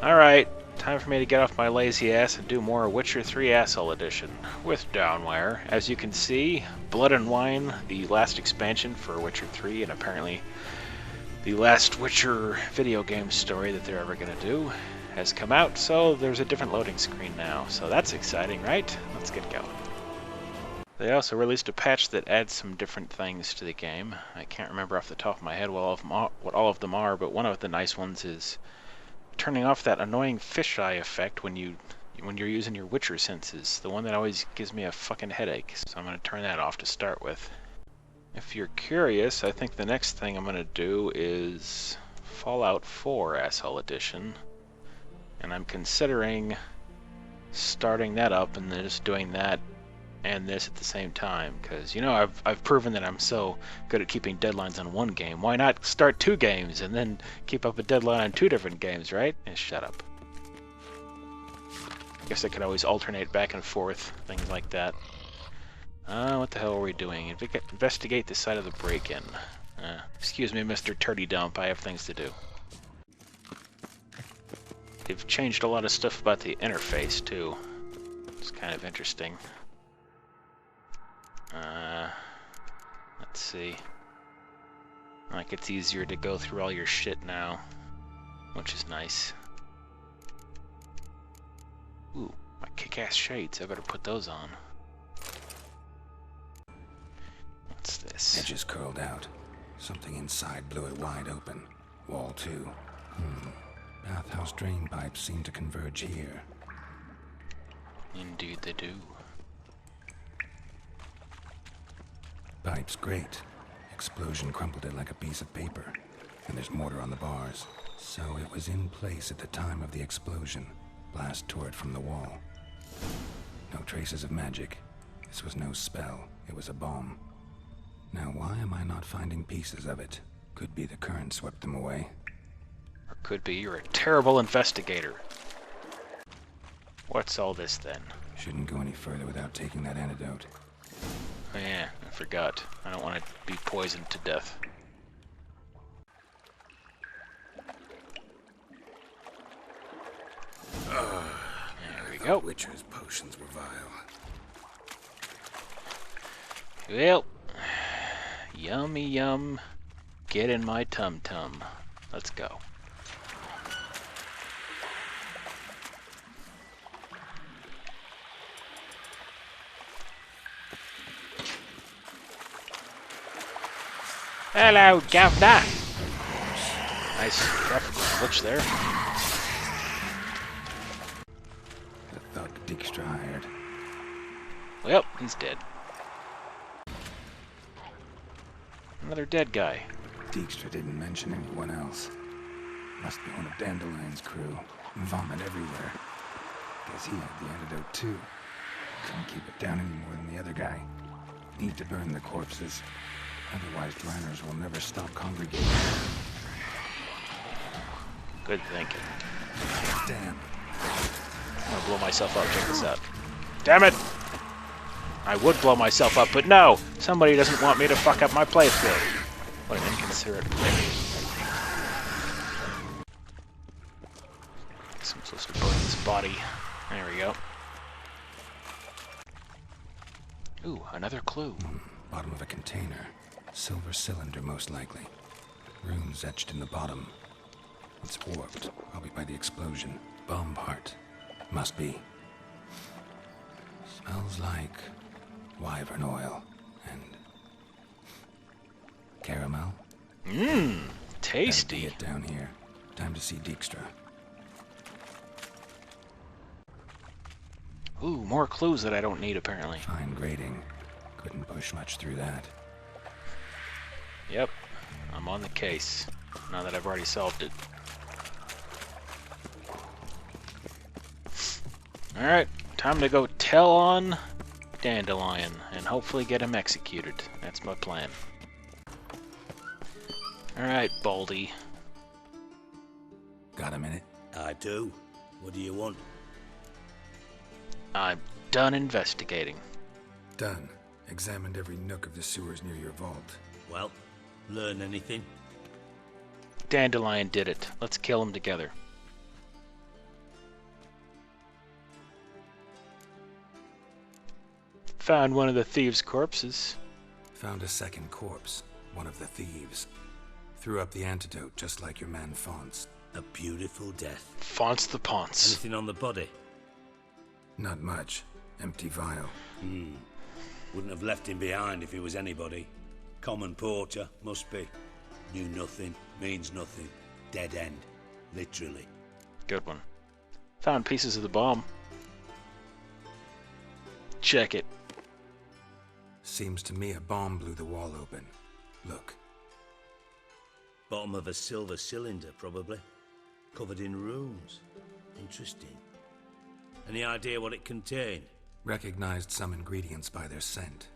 Alright, time for me to get off my lazy ass and do more Witcher 3 Asshole Edition with Downwhere. As you can see, Blood and Wine, the last expansion for Witcher 3, and apparently the last Witcher video game story that they're ever going to do, has come out, so there's a different loading screen now. So that's exciting, right? Let's get going. They also released a patch that adds some different things to the game. I can't remember off the top of my head what all of them are, but one of the nice ones is turning off that annoying fisheye effect when you're using your Witcher senses. The one that always gives me a fucking headache. So I'm going to turn that off to start with. If you're curious, I think the next thing I'm going to do is Fallout 4 Asshole Edition. And I'm considering starting that up and then just doing that and this at the same time, because you know I've proven that I'm so good at keeping deadlines on one game. Why not start 2 games and then keep up a deadline on 2 different games, right? Shut up. Guess I could always alternate back and forth, things like that. What the hell are we doing? Investigate the site of the break-in. Excuse me, Mr. Turdy Dump, I have things to do. They've changed a lot of stuff about the interface too. It's kind of interesting. Let's see. Like, it's easier to go through all your shit now, which is nice. Ooh, my kick-ass shades. I better put those on. What's this? Edges curled out. Something inside blew it wide open. Wall 2. Bathhouse drain pipes seem to converge here. Indeed they do. Pipes great. Explosion crumpled it like a piece of paper. And there's mortar on the bars. So it was in place at the time of the explosion. Blast tore it from the wall. No traces of magic. This was no spell. It was a bomb. Now why am I not finding pieces of it? Could be the current swept them away. Or could be you're a terrible investigator. What's all this then? Shouldn't go any further without taking that antidote. Oh yeah, I forgot. I don't want to be poisoned to death. There we go. Witcher's potions were vile. Well, yummy yum. Get in my tum-tum. Let's go. Hello, Governor! Nice graphical glitch there. The thug Dijkstra hired. Well, he's dead. Another dead guy. Dijkstra didn't mention anyone else. Must be one of Dandelion's crew. Vomit everywhere. Guess he had the antidote too. Couldn't keep it down any more than the other guy. Need to burn the corpses. Otherwise, Driners will never stop congregating. Good thinking. Damn. I'm gonna blow myself up. Check this out. Damn it! I would blow myself up, but no! Somebody doesn't want me to fuck up my playthrough. What an inconsiderate prick. Guess I'm supposed to burn this body. There we go. Ooh, another clue. Bottom of a container. Silver cylinder, most likely. Runes etched in the bottom. It's warped, probably by the explosion. Bomb part. Must be. Smells like wyvern oil and caramel. Mmm, tasty. That'd be it down here. Time to see Dijkstra. Ooh, more clues that I don't need apparently. Fine grading. Couldn't push much through that. Yep, I'm on the case, now that I've already solved it. Alright, time to go tell on Dandelion, and hopefully get him executed. That's my plan. Alright, Baldy. Got a minute? I do. What do you want? I'm done investigating. Done. Examined every nook of the sewers near your vault. Well, learn anything? Dandelion did it. Let's kill him together. Found one of the thieves' corpses. Found a second corpse, one of the thieves. Threw up the antidote just like your man Fonts. A beautiful death. Fonts the Ponce. Anything on the body? Not much. Empty vial. Wouldn't have left him behind if he was anybody. Common porter, must be. Knew nothing, means nothing. Dead end. Literally. Good one. Found pieces of the bomb. Check it. Seems to me a bomb blew the wall open. Look. Bottom of a silver cylinder, probably. Covered in runes. Interesting. Any idea what it contained? Recognized some ingredients by their scent.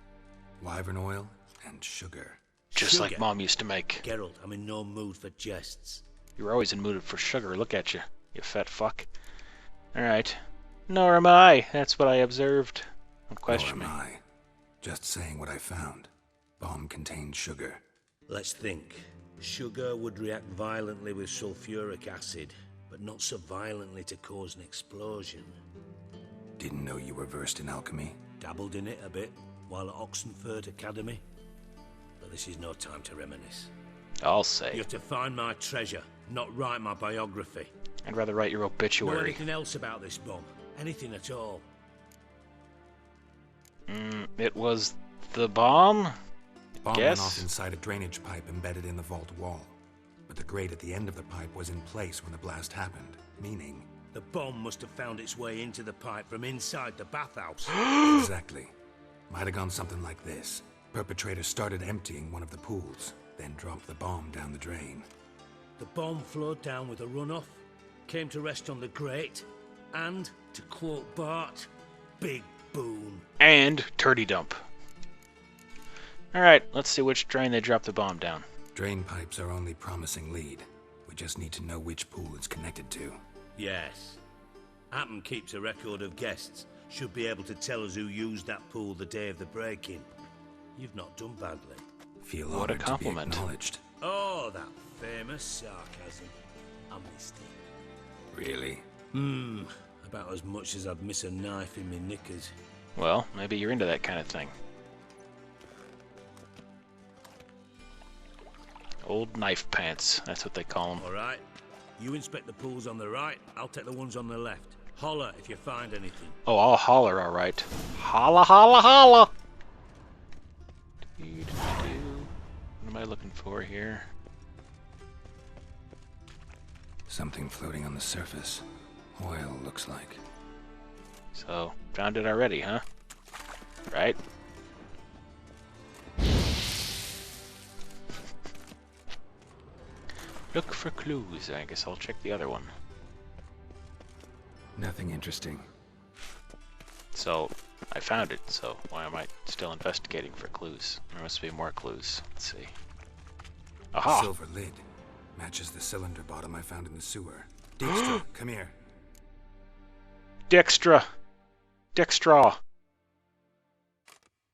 Wyvern oil and sugar. Just Sugar. like Mom used to make. Geralt, I'm in no mood for jests. You're always in mood for sugar. Look at you, you fat fuck. Alright. Nor am I. That's what I observed. Don't question me. Nor am I. Just saying what I found. Bomb contained sugar. Let's think. Sugar would react violently with sulfuric acid, but not so violently to cause an explosion. Didn't know you were versed in alchemy. Dabbled in it a bit while at Oxenford Academy. But this is no time to reminisce. I'll You say. have to find my treasure, not write my biography. I'd rather write your Know obituary. anything else about this bomb? Anything at all? It was the bomb? Bomb Guess? went off inside a drainage pipe embedded in the vault wall. But the grate at the end of the pipe was in place when the blast happened, meaning... The bomb must have found its way into the pipe from inside the bathhouse. Exactly. Might have gone something like this. Perpetrator started emptying one of the pools, then dropped the bomb down the drain. The bomb flowed down with a runoff, came to rest on the grate, and, to quote Bart, big boom. And turdy dump. Alright, let's see which drain they dropped the bomb down. Drain pipes are only promising lead. We just need to know which pool it's connected to. Yes. Appen keeps a record of guests. Should be able to tell us who used that pool the day of the break-in. You've not done badly. Feel What a honored to be compliment. acknowledged. Oh, that famous sarcasm. I missed it. Really? About as much as I'd miss a knife in me knickers. Well, maybe you're into that kind of thing. Old knife pants, that's what they call them. All right. You inspect the pools on the right, I'll take the ones on the left. Holler if you find anything. Oh, I'll holler, alright. Holla, holla, holla! What am I looking for here? Something floating on the surface. Oil, looks like. So, found it already, huh? Right? Look for clues. I guess I'll check the other one. Nothing interesting. So, I found it, so why am I still investigating for clues? There must be more clues. Let's see. Aha! Silver lid. Matches the cylinder bottom I found in the sewer. Dijkstra, come here. Dijkstra! Dijkstra!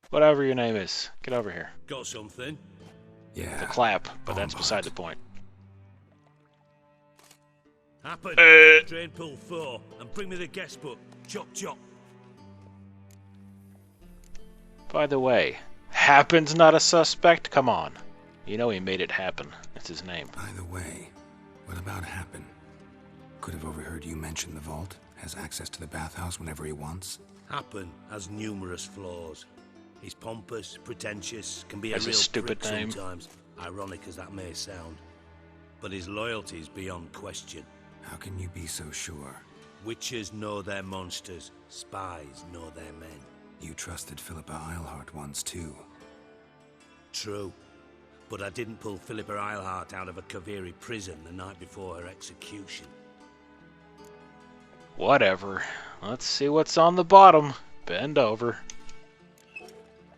Whatever your name is. Get over here. Got something? Yeah. The clap, but Bomb that's beside bot. the point. Happen. Drain pool 4, and bring me the guest book. Chop chop. By the way, Happen's not a suspect? Come on. You know he made it happen. That's his name. By the way, what about Happen? Could have overheard you mention the vault. Has access to the bathhouse whenever he wants. Happen has numerous flaws. He's pompous, pretentious, can be a That's a real stupid prick name. sometimes, ironic as that may sound. But his loyalty is beyond question. How can you be so sure? Witches know their monsters, spies know their men. You trusted Philippa Eilhart once too. True. But I didn't pull Philippa Eilhart out of a Kaviri prison the night before her execution. Whatever. Let's see what's on the bottom. Bend over.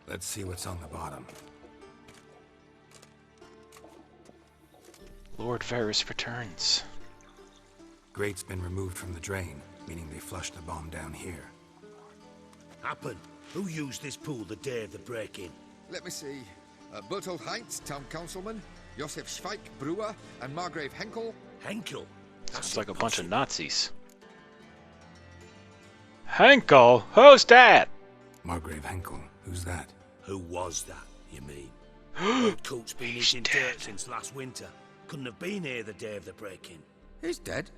Let's see what's on the bottom. Lord Varys returns. Grate's been removed from the drain, meaning they flushed the bomb down here. Happen. Who used this pool the day of the break-in? Let me see. Bertold Heinz, town councilman, Josef Schweik, brewer, and Margrave Henkel. Henkel? Sounds like a bunch of Nazis. Henkel? Who's that? Margrave Henkel, Who's that? Who was that, you mean? Old Coot's been eating dirt since last winter. Couldn't have been here the day of the break-in. He's dead?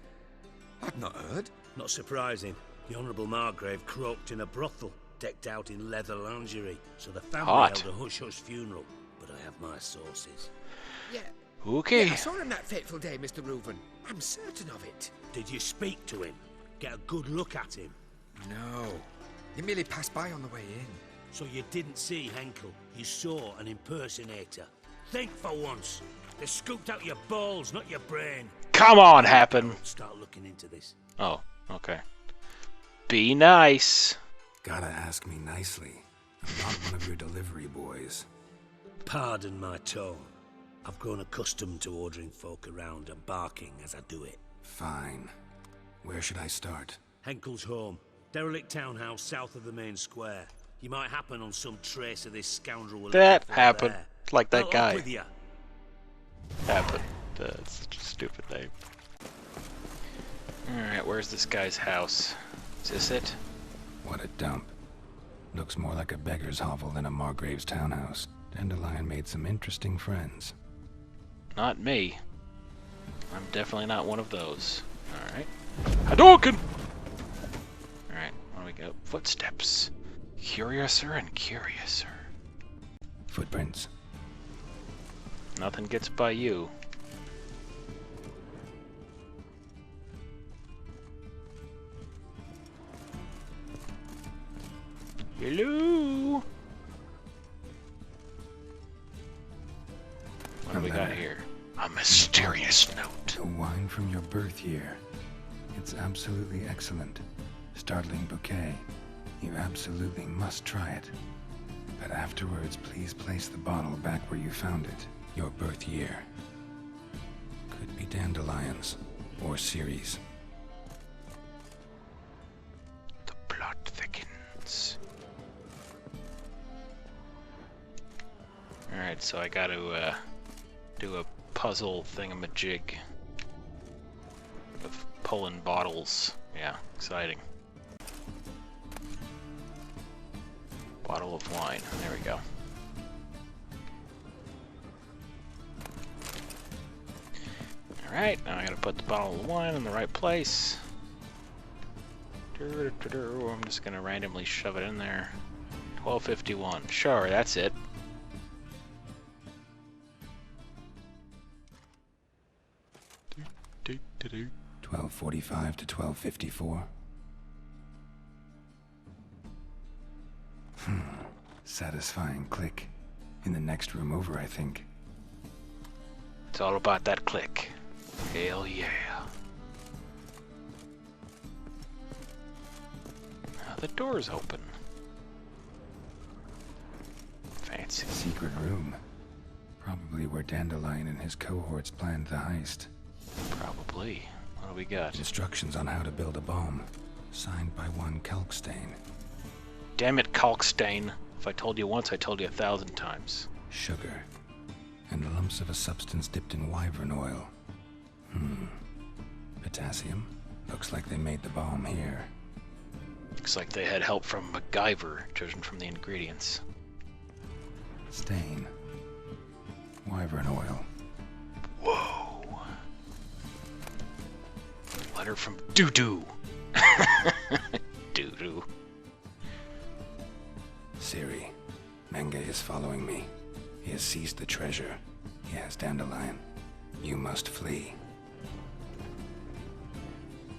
I'd not heard. Not surprising. The Honourable Margrave croaked in a brothel, decked out in leather lingerie, so the family held a hush-hush funeral. But I have my sources. Yeah. Okay. Yeah, I saw him that fateful day, Mr. Reuven. I'm certain of it. Did you speak to him? Get a good look at him? No. He merely passed by on the way in. So you didn't see Henkel. You saw an impersonator. Think for once. They scooped out your balls, not your brain. Come on, Happen. Start looking into this. Oh, okay. Be nice. Gotta ask me nicely. I'm not one of your delivery boys. Pardon my tone. I've grown accustomed to ordering folk around and barking as I do it. Fine. Where should I start? Henkel's home. Derelict townhouse south of the main square. You might happen on some trace of this scoundrel. That happened. Like that Well, guy. up with ya. Happened. That's such a stupid name. Alright, where's this guy's house? Is this it? What a dump. Looks more like a beggar's hovel than a Margrave's townhouse. Dandelion made some interesting friends. Not me. I'm definitely not one of those. Alright. Hadouken! Alright, what do we got? Footsteps. Curiouser and curiouser. Footprints. Nothing gets by you. Hello? What do we got here? A mysterious note. A wine from your birth year. It's absolutely excellent. Startling bouquet. You absolutely must try it. But afterwards, please place the bottle back where you found it. Your birth year. Could be dandelions or Ceres. The plot thickens. Alright, so I gotta do a puzzle thingamajig of pulling bottles. Yeah, exciting. Bottle of wine. There we go. Alright, now I gotta put the bottle of wine in the right place. I'm just gonna randomly shove it in there. 1251. Sure, that's it. Do, 1245 to 1254. Satisfying click. In the next room over, I think. It's all about that click. Hell yeah. Now the door's open. Fancy. Secret room. Probably where Dandelion and his cohorts planned the heist. Probably. What do we got? Instructions on how to build a bomb. Signed by one Kalkstain. Damn it, Kalkstain. If I told you once, I told you 1,000 times. Sugar. And lumps of a substance dipped in wyvern oil. Potassium. Looks like they made the bomb here. Looks like they had help from MacGyver, judging from the ingredients. Stain. Wyvern oil. Whoa. Letter from Doo-Doo. Doo-Doo. Siri. Menge is following me. He has seized the treasure. He has Dandelion. You must flee.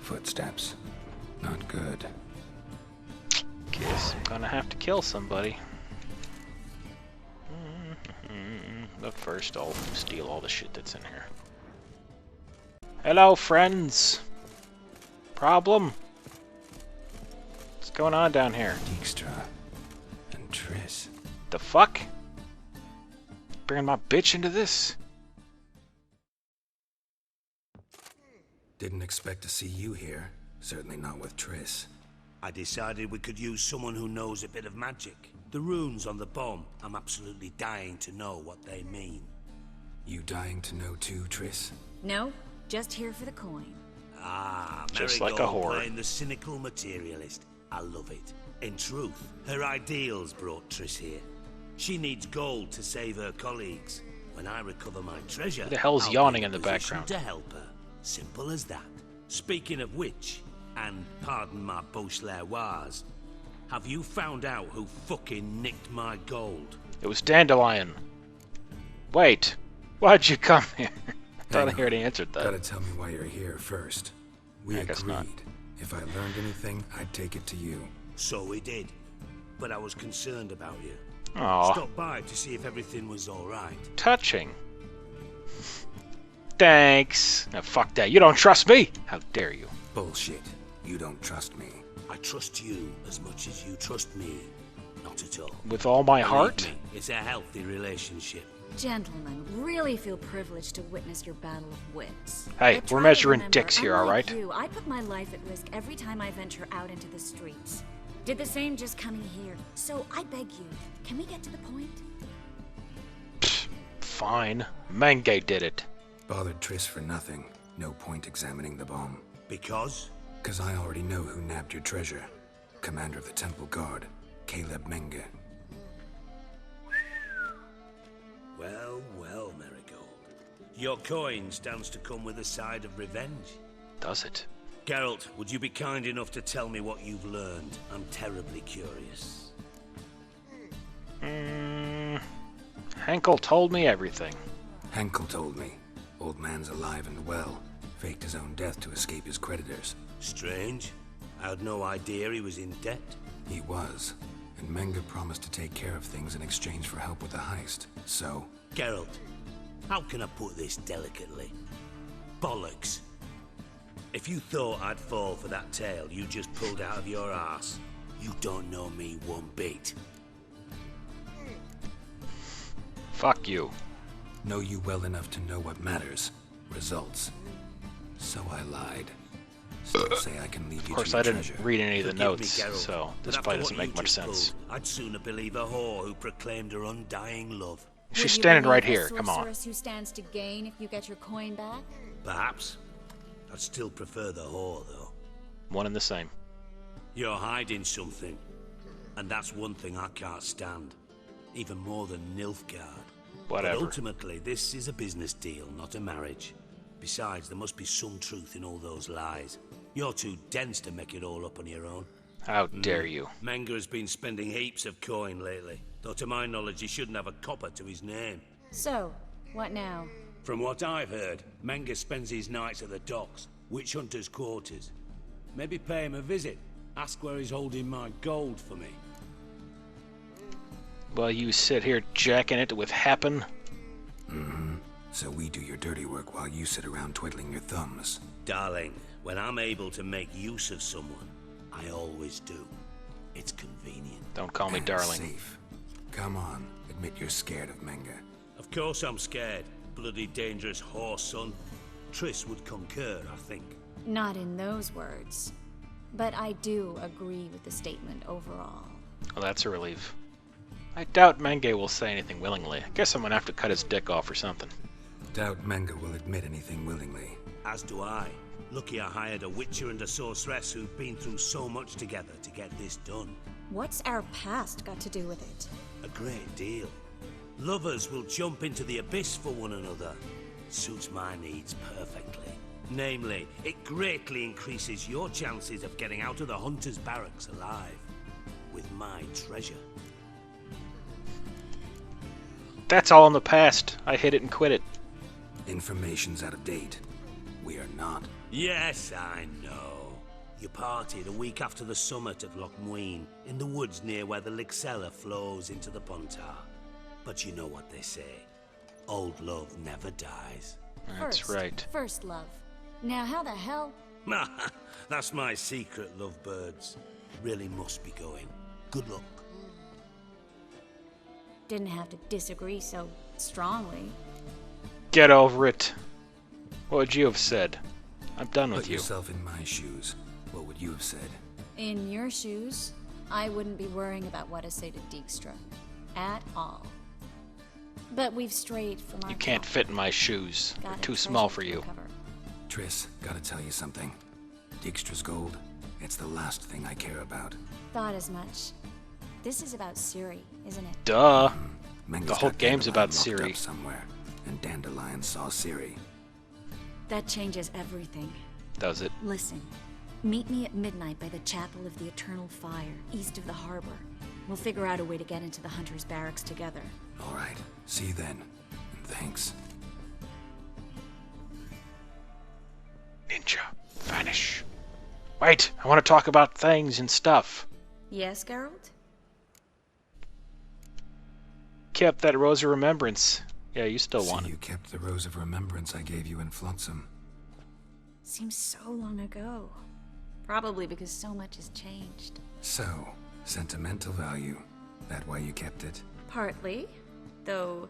Footsteps. Not good. Guess I'm gonna have to kill somebody. But first I'll steal all the shit that's in here. Hello, friends. Problem? What's going on down here? Dijkstra and Triss. The fuck? Bringing my bitch into this? Didn't expect to see you here. Certainly not with Triss. I decided we could use someone who knows a bit of magic. The runes on the bomb, I'm absolutely dying to know what they mean. You dying to know too, Triss? No, just here for the coin. Ah, Just like a Marigold whore. playing the cynical materialist. I love it. In truth, her ideals brought Triss here. She needs gold to save her colleagues. When I recover my treasure, Who the hell's I'll be yawning in in the position background? to help her. Simple as that. Speaking of which, and pardon my Beauclervoise, have you found out who fucking nicked my gold? It was Dandelion. Wait, why'd you come here? I thought I already answered that. Gotta tell me why you're here first. We I guess agreed. not. If I learned anything, I'd take it to you. So we did. But I was concerned about you. Aw, Stopped by to see if everything was alright. touching. Thanks. Now fuck that. You don't trust me? How dare you? Bullshit. You don't trust me. I trust you as much as you trust me. Not at all. With all my Believe heart? me, it's a healthy relationship. Gentlemen, really feel privileged to witness your battle of wits. Hey, But we're try to measuring remember, dicks here, unlike alright? you, I put my life at risk every time I venture out into the streets. Did the same just coming here. So I beg you, can we get to the point? Fine. Menge did it. Bothered Triss for nothing. No point examining the bomb. Because? 'Cause I already know who nabbed your treasure. Commander of the Temple Guard, Caleb Menge. Well, well, Marigold. Your coin stands to come with a side of revenge. Does it? Geralt, would you be kind enough to tell me what you've learned? I'm terribly curious. Henkel told me everything. Henkel told me. Old man's alive and well. Faked his own death to escape his creditors. Strange. I had no idea he was in debt. He was. And Menge promised to take care of things in exchange for help with the heist. So, Geralt, how can I put this delicately? Bollocks. If you thought I'd fall for that tale you just pulled out of your arse, you don't know me one bit. Fuck you. know you well enough to know what matters. Results. So I lied. Still say I can lead you to Of course, your I didn't treasure. read any of the Forgive me, notes, Geralt, so but this after probably what doesn't make you much just sense. pulled, I'd sooner believe a whore who proclaimed her undying love. She's Would you standing right believe a here. Come on. sorceress who stands to gain if you get your coin back? Perhaps. I'd still prefer the whore, though. One and the same. You're hiding something. And that's one thing I can't stand. Even more than Nilfgaard. Whatever. But ultimately, this is a business deal, not a marriage. Besides, there must be some truth in all those lies. You're too dense to make it all up on your own. How dare you? Menge has been spending heaps of coin lately. Though to my knowledge, he shouldn't have a copper to his name. So, what now? From what I've heard, Menge spends his nights at the docks, witch hunters' quarters. Maybe pay him a visit. Ask where he's holding my gold for me. Well, you sit here jacking it with Happen. So we do your dirty work while you sit around twiddling your thumbs. Darling, when I'm able to make use of someone, I always do. It's convenient. Don't call me And darling. safe. Come on, admit you're scared of Menge. Of course I'm scared. Bloody dangerous horse, son. Triss would concur, I think. Not in those words. But I do agree with the statement overall. Well, that's a relief. I doubt Menge will say anything willingly. I guess I'm gonna have to cut his dick off or something. Doubt Menge will admit anything willingly. As do I. Lucky I hired a witcher and a sorceress who've been through so much together to get this done. What's our past got to do with it? A great deal. Lovers will jump into the abyss for one another. Suits my needs perfectly. Namely, it greatly increases your chances of getting out of the hunter's barracks alive. With my treasure. That's all in the past. I hit it and quit it. Information's out of date. We are not. Yes, I know. You partied a week after the summit of Loch Muine, in the woods near where the Lixella flows into the Pontar. But you know what they say. Old love never dies. That's right. First love. Now how the hell? That's my secret, lovebirds. Really must be going. Good luck. Didn't have to disagree so strongly. Get over it. What would you have said? I'm done with Put you. yourself in my shoes. What would you have said? In your shoes, I wouldn't be worrying about what to say to Dijkstra. At all. But we've strayed from our You can't path. fit in my shoes. They're Got a too small treasure for to you. recover. Triss, gotta tell you something. Dijkstra's gold, It's the last thing I care about. Thought as much. This is about Siri, isn't it? Duh. Menga's The whole got game's Dandelion about locked Siri. up somewhere, and Dandelion saw Siri. That changes everything. Does it? Listen, meet me at midnight by the Chapel of the Eternal Fire, east of the harbor. We'll figure out a way to get into the Hunter's barracks together. All right. See you then. And thanks. Ninja, vanish. Wait, I want to talk about things and stuff. Yes, Geralt? Kept that Rose of Remembrance. Yeah, you still want See, it. you kept the Rose of Remembrance I gave you in Flotsam. Seems so long ago. Probably because so much has changed. So, sentimental value. That why you kept it? Partly, though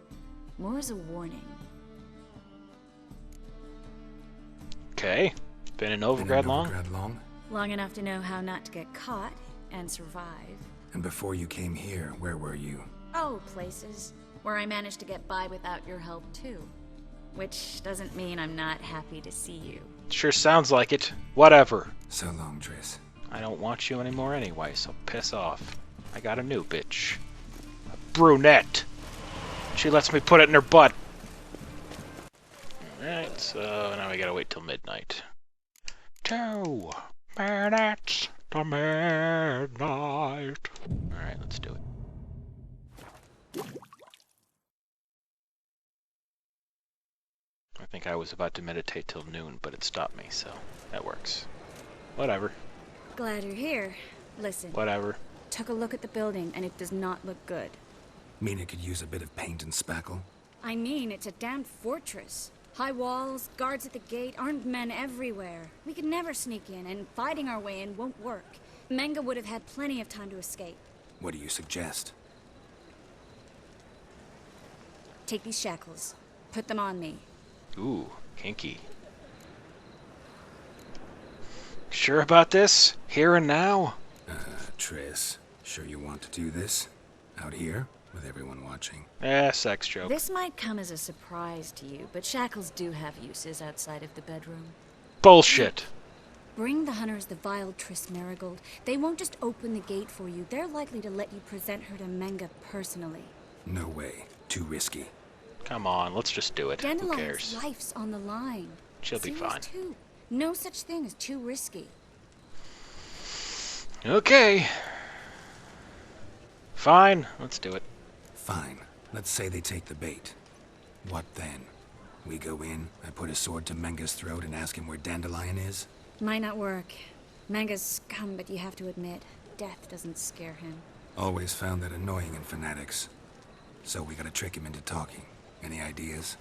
more as a warning. Okay. Been in Novigrad long? Novigrad long? Long enough to know how not to get caught and survive. And before you came here, where were you? Oh, places where I managed to get by without your help too. Which doesn't mean I'm not happy to see you. Sure sounds like it. Whatever. So long, Triss. I don't want you anymore anyway, so piss off. I got a new bitch. A brunette. She lets me put it in her butt. Alright, so now we gotta wait till midnight. 2 minutes to midnight. Alright, let's do it. I think I was about to meditate till noon, but it stopped me, so that works. Whatever. Glad you're here. Listen, Whatever. took a look at the building and it does not look good. Mean it could use a bit of paint and spackle? I mean, it's a damn fortress. High walls, guards at the gate, armed men everywhere. We could never sneak in, and fighting our way in won't work. Menga would have had plenty of time to escape. What do you suggest? Take these shackles. Put them on me. Ooh, kinky. Sure about this? Here and now? Triss, sure you want to do this? Out here, with everyone watching? Sex joke. This might come as a surprise to you, but shackles do have uses outside of the bedroom. Bullshit. Bring the hunters the vile Triss Marigold. They won't just open the gate for you. They're likely to let you present her to Menga personally. No way. Too risky. Come on, let's just do it. Who Dandelion's cares? life's on the line. She'll be Sirius fine. too. No such thing as too risky. Okay. Fine, let's do it. Fine. Let's say they take the bait. What then? We go in, I put a sword to Menga's throat and ask him where Dandelion is? Might not work. Menga's scum, but you have to admit, death doesn't scare him. Always found that annoying in fanatics. So we gotta trick him into talking. Any ideas?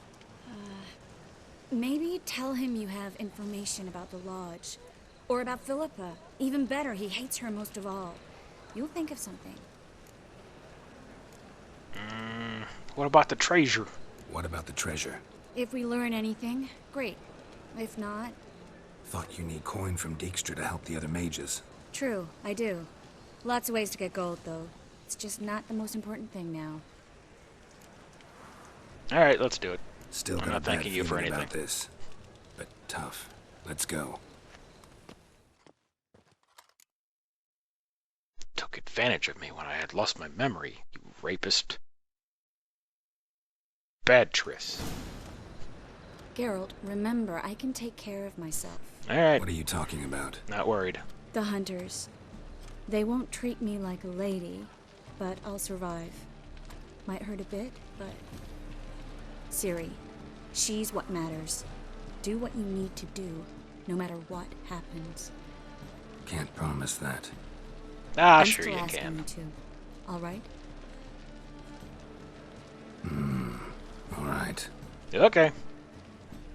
Maybe tell him you have information about the Lodge. Or about Philippa. Even better, he hates her most of all. You'll think of something. What about the treasure? What about the treasure? If we learn anything, great. If not, Thought you need coin from Dijkstra to help the other mages. true, I do. Lots of ways to get gold, though. It's just not the most important thing now. Alright, let's do it. Still I'm got not a bad thanking you for feeling about anything. this. But tough. Let's go. Took advantage of me when I had lost my memory, you rapist. Bad Triss. Geralt, remember, I can take care of myself. Alright, What are you talking about? not worried. The hunters. They won't treat me like a lady, but I'll survive. Might hurt a bit, but... Ciri, she's what matters. Do what you need to do, no matter what happens. Can't promise that. Ah, I'm sure still you asking can. you to. All right? All right. Okay.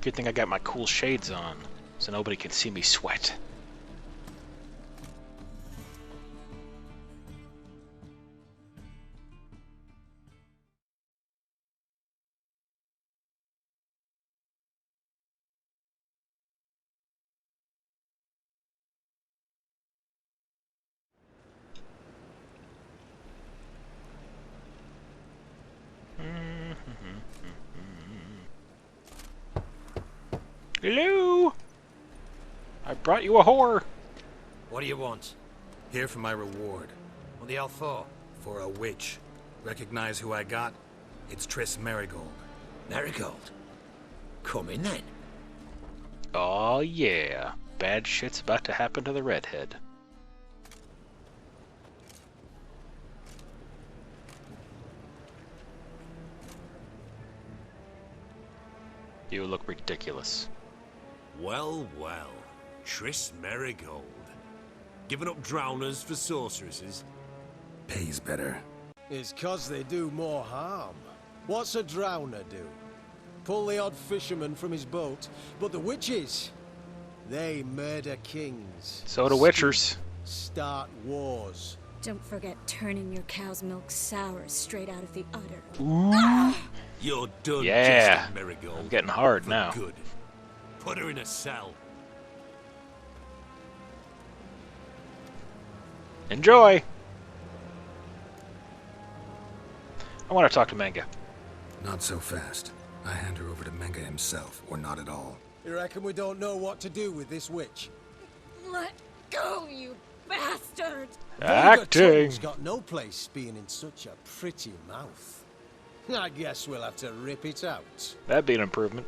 Good thing I got my cool shades on, so nobody can see me sweat. Hello? I brought you a whore. What do you want? Here for my reward. What the hell for? For a witch. Recognize who I got? It's Triss Marigold. Marigold? Come in then. Oh yeah, bad shit's about to happen to the redhead. You look ridiculous. Well, well. Triss Marigold. Giving up drowners for sorceresses? Pays better. It's 'cause they do more harm. What's a drowner do? Pull the odd fisherman from his boat, but the witches, they murder kings. So do witchers. Start wars. Don't forget turning your cow's milk sour straight out of the udder. You're done, Yeah, jesting, Marigold. I'm getting hard For now. good. Put her in a cell. Enjoy! I want to talk to Manga. Not so fast. I hand her over to Menga himself, or not at all. You reckon we don't know what to do with this witch? Let go, you bastard! Vulgar Acting! tongue's got no place being in such a pretty mouth. I guess we'll have to rip it out. That'd be an improvement.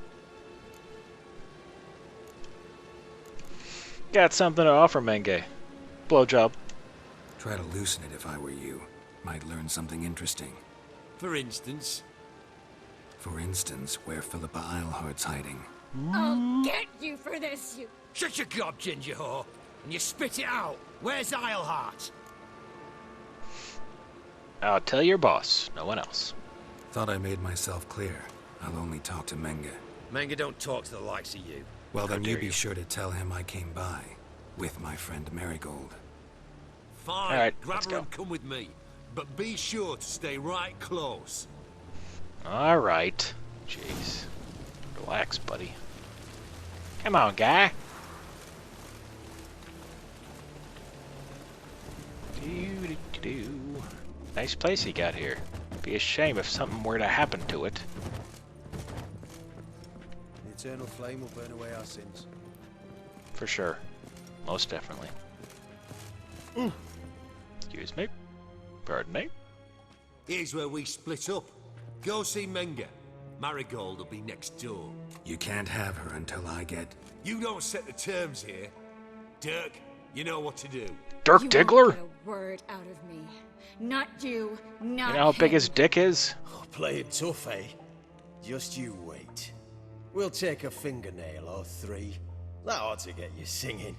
Got something to offer, Menge. Blowjob. Try to loosen it if I were you. Might learn something interesting. For instance, For instance, where Philippa Eilhart's hiding. I'll get you for this, you... Shut your gob, ginger whore, and you spit it out. Where's Eilhart? I'll tell your boss, no one else. Thought I made myself clear. I'll only talk to Menga. Manga don't talk to the likes of you. Well, then you dare be you. sure to tell him I came by. With my friend Marigold. fine, All right, grab let's her go. and come with me. But be sure to stay right close. Alright. Jeez. Relax, buddy. Come on, guy. Do-do-do-do. Nice place he got here. Be a shame if something were to happen to it. The eternal flame will burn away our sins. For sure. Most definitely. Excuse me. Pardon me. Here's where we split up. Go see Menga. Marigold will be next door. You can't have her until I get... You don't set the terms here. Dirk, you know what to do. Dirk You Diggler? won't get a word out of me. Not you, not You know how big him. his dick is? Oh, playing tough, eh? Just you wait. We'll take a fingernail or three. That ought to get you singing.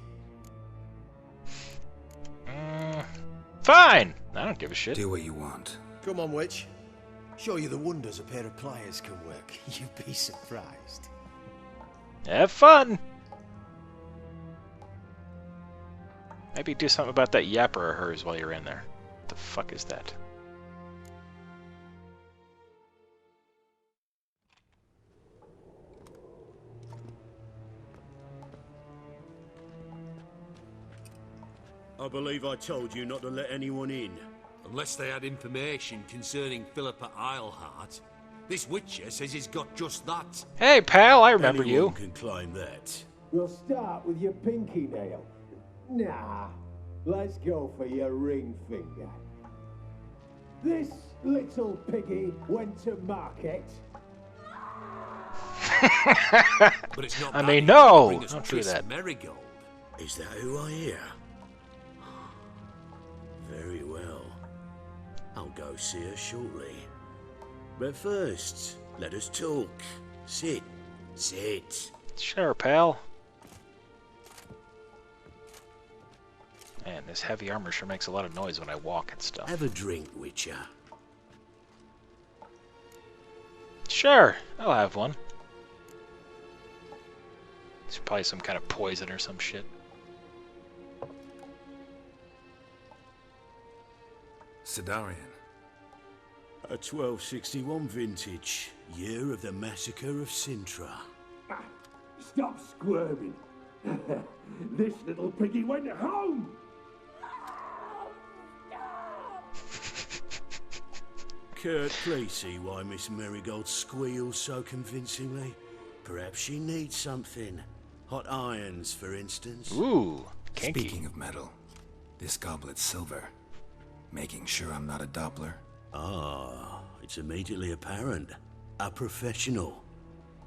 Fine! I don't give a shit. Do what you want. Come on, witch. Show you the wonders a pair of pliers can work. You'd be surprised. Have fun! Maybe do something about that yapper of hers while you're in there. What the fuck is that? I believe I told you not to let anyone in. Unless they had information concerning Philippa Eilhart. This Witcher says he's got just that. Hey, pal, I remember you. Can claim that. We'll start with your pinky nail. Nah, let's go for your ring finger. This little piggy went to market. But it's not I bad mean, enough no! to bring us Don't do Triss that. Marigold. Is that who I hear? Very well. I'll go see her shortly. But first, let us talk. Sit. Sit. Sure, pal. Man, this heavy armor sure makes a lot of noise when I walk and stuff. Have a drink, Witcher. Sure, I'll have one. It's probably some kind of poison or some shit. Sidarian. A 1261 vintage, year of the massacre of Sintra. Stop squirming. This little piggy went home. Kurt, please see why Miss Marigold squeals so convincingly. Perhaps she needs something. Hot irons, for instance. Ooh, kinky. Speaking of metal, This goblet's silver. Making sure I'm not a Doppler. Ah, it's immediately apparent. A professional.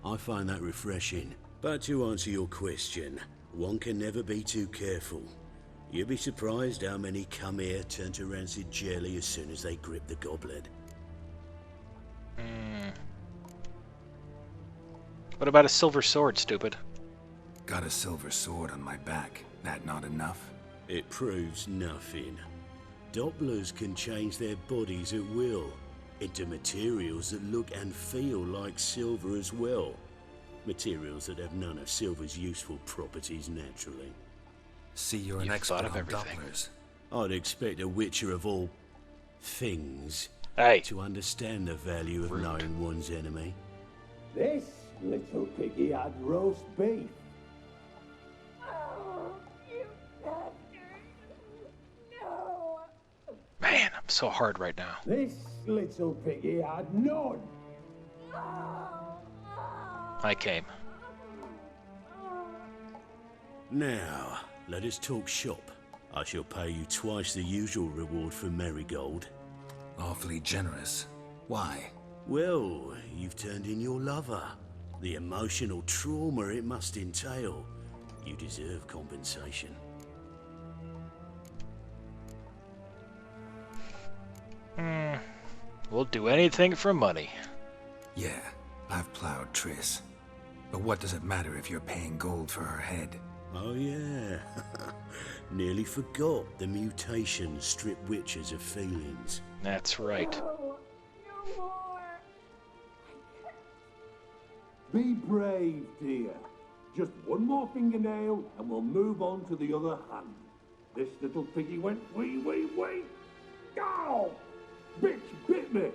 I find that refreshing. But to answer your question, one can never be too careful. You'll be surprised how many come here turn to rancid jelly as soon as they grip the goblet. What about a silver sword, stupid? Got a silver sword on my back. That not enough? It proves nothing. Dopplers can change their bodies at will into materials that look and feel like silver as well. Materials that have none of silver's useful properties naturally. See, you're an You've expert thought of on everything. Dopplers. I'd expect a witcher of all things Hey, to understand the value of Rude. knowing one's enemy. This little piggy had roast beef. man, I'm so hard right now. This little piggy had none. I came. Now, let us talk shop. I shall pay you twice the usual reward for marigold. Awfully generous. Why? Well, you've turned in your lover. The emotional trauma it must entail. You deserve compensation. We'll do anything for money. Yeah, I've plowed Triss. But what does it matter if you're paying gold for her head? Oh yeah. Nearly forgot the mutations strip witches of feelings. That's right. Be brave, dear. Just one more fingernail and we'll move on to the other hand. This little piggy went wee. Ow! Bitch bit me.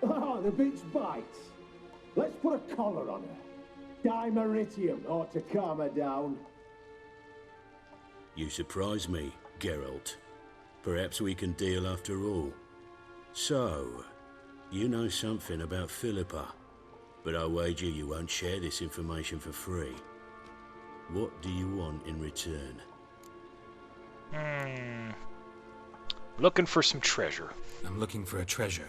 Ah, the bitch bites. Let's put a collar on her. Dimeritium ought to calm her down. You surprise me, Geralt. Perhaps we can deal after all. So, you know something about Philippa, but I wager you won't share this information for free. What do you want in return? Looking for some treasure. I'm looking for a treasure.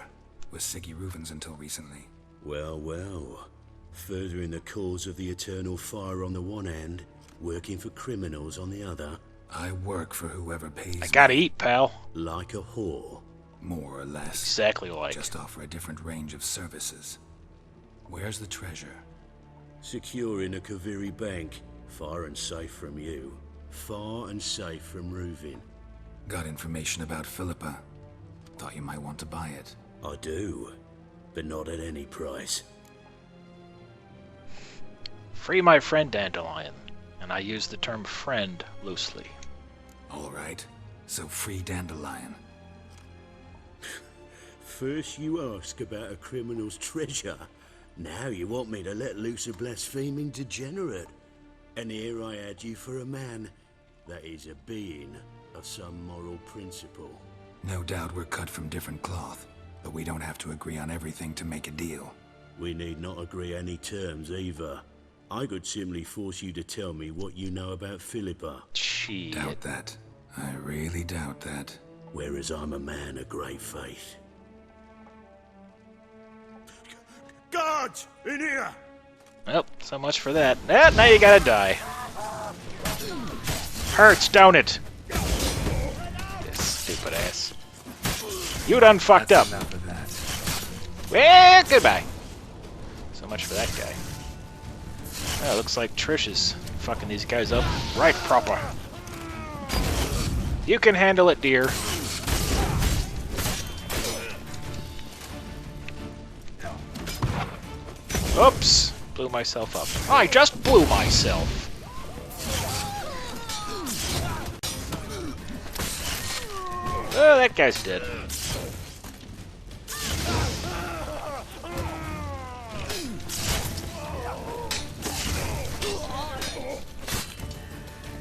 Was Siggy Reuven's until recently. Well, well. Furthering the cause of the eternal fire on the one hand, working for criminals on the other. I work for whoever pays I gotta me. eat, pal. Like a whore. More or less. Exactly like. Just offer a different range of services. Where's the treasure? Secure in a Kaviri bank. Far and safe from you. Far and safe from Reuven. Got information about Philippa. Thought you might want to buy it. I do. But not at any price. Free my friend Dandelion. And I use the term friend loosely. All right. So free Dandelion. First you ask about a criminal's treasure. Now you want me to let loose a blaspheming degenerate. And here I add you for a man that is a being of some moral principle. No doubt we're cut from different cloth, but we don't have to agree on everything to make a deal. We need not agree any terms either. I could simply force you to tell me what you know about Philippa, Shit. Doubt that. I really doubt that. whereas I'm a man of great faith. Guards! In here! Well, so much for that. Now you gotta die. Hurts, don't it? This stupid ass. You done fucked up. Enough of that. Well, goodbye. So much for that guy. Well, looks like Trish is fucking these guys up right proper. You can handle it, dear. Oops! Blew myself up. I just blew myself! Oh, that guy's dead.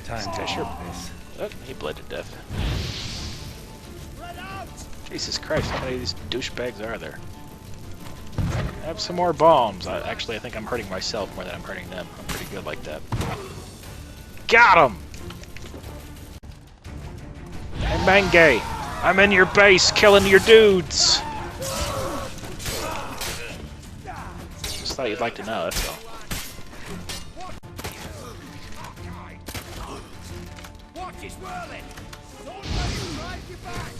Time to sure. this. Oh, he bled to death. Jesus Christ, how many of these douchebags are there? Have some more bombs. Actually, I think I'm hurting myself more than I'm hurting them. I'm pretty good like that. Got him! Menge! I'm in your base, killing your dudes! Just thought you'd like to know, that's all. Watch his whirling! Don't let him drive you back!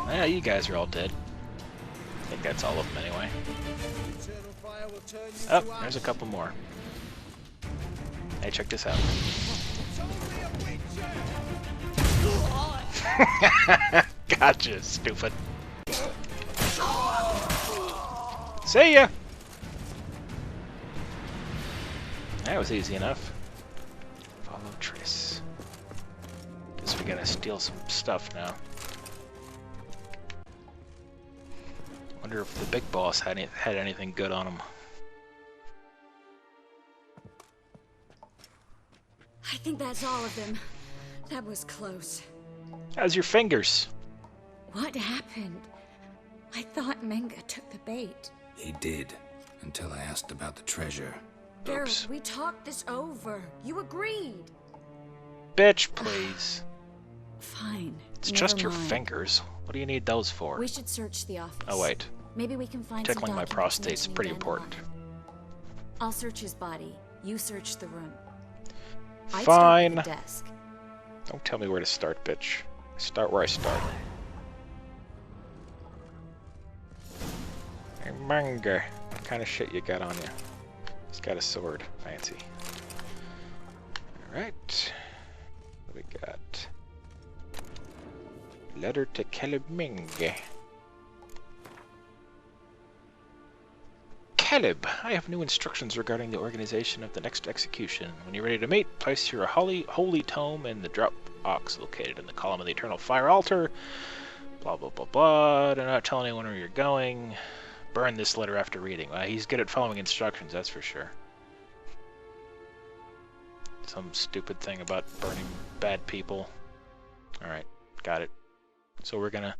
Yeah, you guys are all dead. I think that's all of them anyway. Oh, there's a couple more. Hey, check this out. Gotcha, stupid. See ya! That was easy enough. Follow Triss. Guess we gotta steal some stuff now. Wonder if the big boss had anything good on him. I think that's all of them. That was close. How's your fingers? What happened? I thought Menga took the bait. He did, until I asked about the treasure. Garrett, Oops. we talked this over. You agreed. Bitch, please. Fine. It's never just your mind. fingers. What do you need those for? We should search the office. Oh wait, Maybe we can find tickling some my documents prostate's mentioning pretty Dandelion. important. I'll search his body. You search the room. I'd start Fine. with the desk. Don't tell me where to start, bitch. Start where I start. Hey, Manga. What kind of shit you got on you? He's got a sword. Fancy. Alright. What do we got? Letter to Caleb. Caleb, I have new instructions regarding the organization of the next execution. When you're ready to meet, place your holy tome in the drop box located in the column of the Eternal Fire Altar. Blah, blah, blah, blah. Do not tell anyone where you're going. Burn this letter after reading. Well, he's good at following instructions, that's for sure. Some stupid thing about burning bad people. Alright, got it. So we're gonna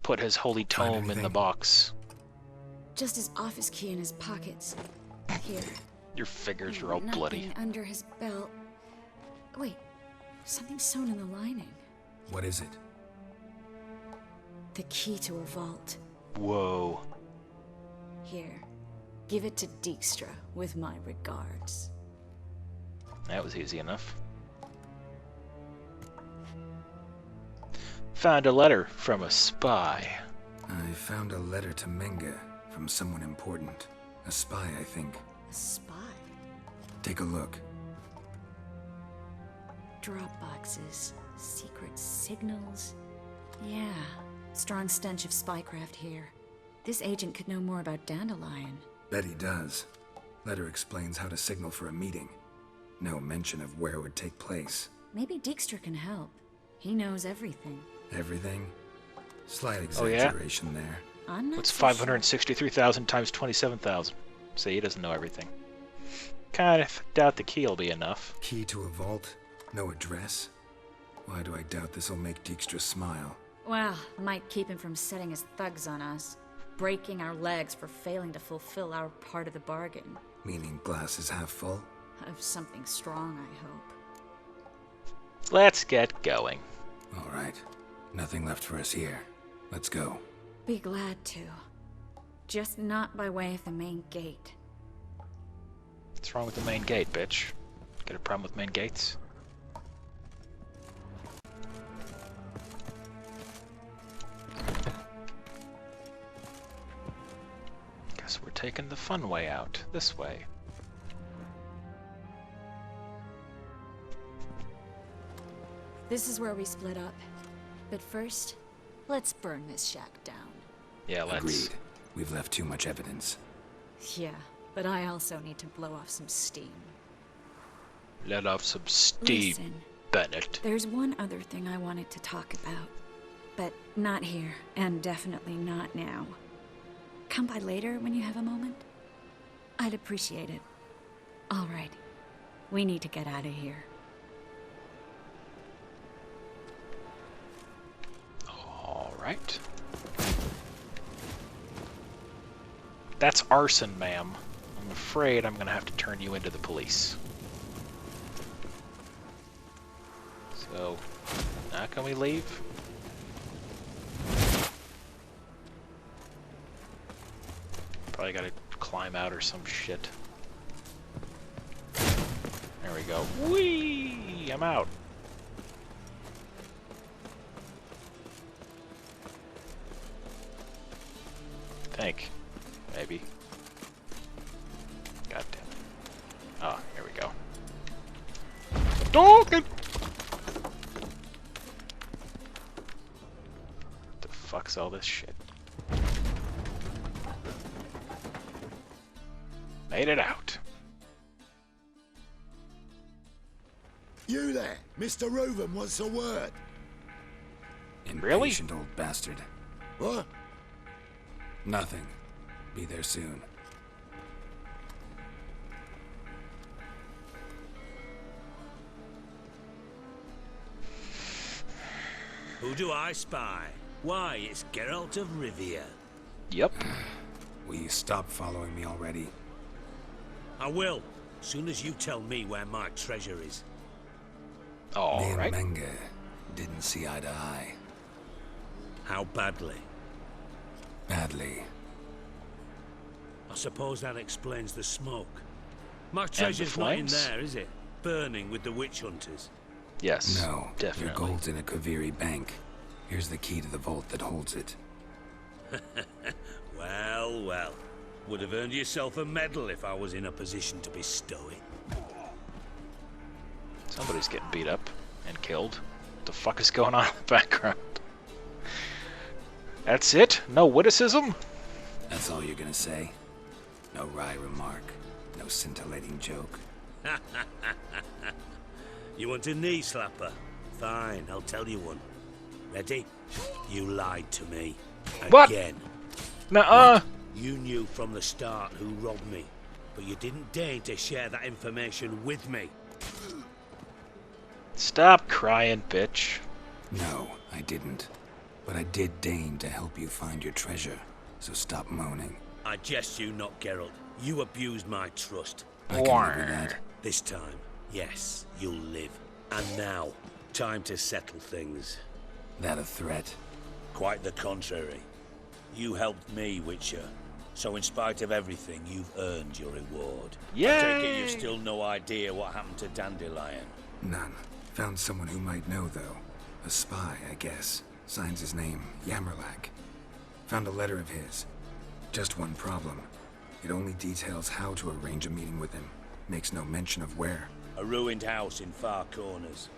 put his holy tome in the box. Just his office key in his pockets. Here. Your fingers are all bloody. Nothing under his belt. Wait, something sewn in the lining. What is it? The key to a vault. Whoa. Here. Give it to Dijkstra with my regards. That was easy enough. Found a letter from a spy. I found a letter to Menga from someone important. A spy, I think. A spy? Take a look. Drop boxes. Secret signals. Yeah. Strong stench of spycraft here. This agent could know more about Dandelion. Bet he does. Letter explains how to signal for a meeting. No mention of where it would take place. Maybe Dijkstra can help. He knows everything. Everything? Slight Oh, yeah? exaggeration there. I'm not What's so sure. 563,000 times 27,000? Say he doesn't know everything. Kind of doubt the key will be enough. Key to a vault? No address? Why do I doubt this'll make Dijkstra smile? Well, might keep him from setting his thugs on us. Breaking our legs for failing to fulfill our part of the bargain. Meaning glass is half full? Of something strong, I hope. Let's get going. All right. Nothing left for us here. Let's go. Be glad to. Just not by way of the main gate. What's wrong with the main gate, bitch? Got a problem with main gates? Guess we're taking the fun way out. This way. This is where we split up. But first, let's burn this shack down. Yeah, let's. Agreed. We've left too much evidence. Yeah, but I also need to blow off some steam. Let off some steam, Listen, Bennett. there's one other thing I wanted to talk about. But not here, and definitely not now. Come by later when you have a moment? I'd appreciate it. All right. We need to get out of here. Alright. That's arson, ma'am. I'm afraid I'm gonna have to turn you into the police. So, now can we leave? Probably gotta climb out or some shit. There we go. Whee! I'm out. Think. Maybe. God damn it. Ah, here we go. Dog! The fuck's all this shit? Made it out. You there, Mr. Reuben wants a word. Really? Impatient old bastard. What? Nothing. Be there soon. Who do I spy? Why, it's Geralt of Rivia. Yep. Will you stop following me already? I will, soon as you tell me where my treasure is. Me and Alright. Menge didn't see eye to eye. How badly? Badly. I suppose that explains the smoke. My treasure's not in flames? there, is it? Burning with the witch hunters. Yes. No, Definitely. your gold's in a Kaviri bank. Here's the key to the vault that holds it. Well, well. Would have earned yourself a medal if I was in a position to bestow it. Somebody's getting beat up and killed. What the fuck is going on in the background? That's it? No witticism? That's all you're gonna say? No wry remark, no scintillating joke. You want a knee slapper? Fine, I'll tell you one. Ready? You lied to me. What? Again. Nuh-uh. You knew from the start who robbed me, but you didn't deign to share that information with me. Stop crying, bitch. No, I didn't. But I did deign to help you find your treasure, so stop moaning. I jest you not, Geralt. You abused my trust. I can live with that. This time, yes, you'll live. And now, time to settle things. That a threat? Quite the contrary. You helped me, Witcher. So in spite of everything, you've earned your reward. Yay! I take it you've still no idea what happened to Dandelion. None. Found someone who might know, though. A spy, I guess. Signs his name, Yammerlack. Found a letter of his. Just one problem. It only details how to arrange a meeting with him. Makes no mention of where. A ruined house in Far Corners.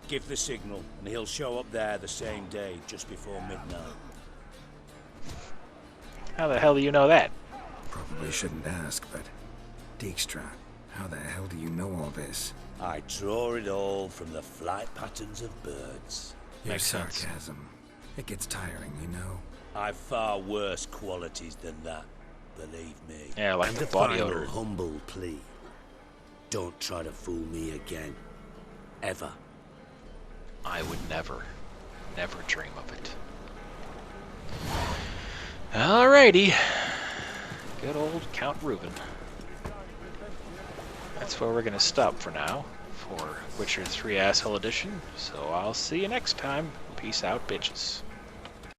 Give the signal, and he'll show up there the same day, just before midnight. How the hell do you know that? Probably shouldn't ask, but... Dijkstra, how the hell do you know all this? I draw it all from the flight patterns of birds. Your Makes sense. sarcasm. It gets tiring, you know? I've far worse qualities than that, believe me. Yeah, like and the a body final odor. humble plea. Don't try to fool me again. Ever. I would never dream of it. Alrighty. Good old Count Reuben. That's where we're gonna stop for now, for Witcher 3 Asshole Edition, so I'll see you next time. Peace out, bitches.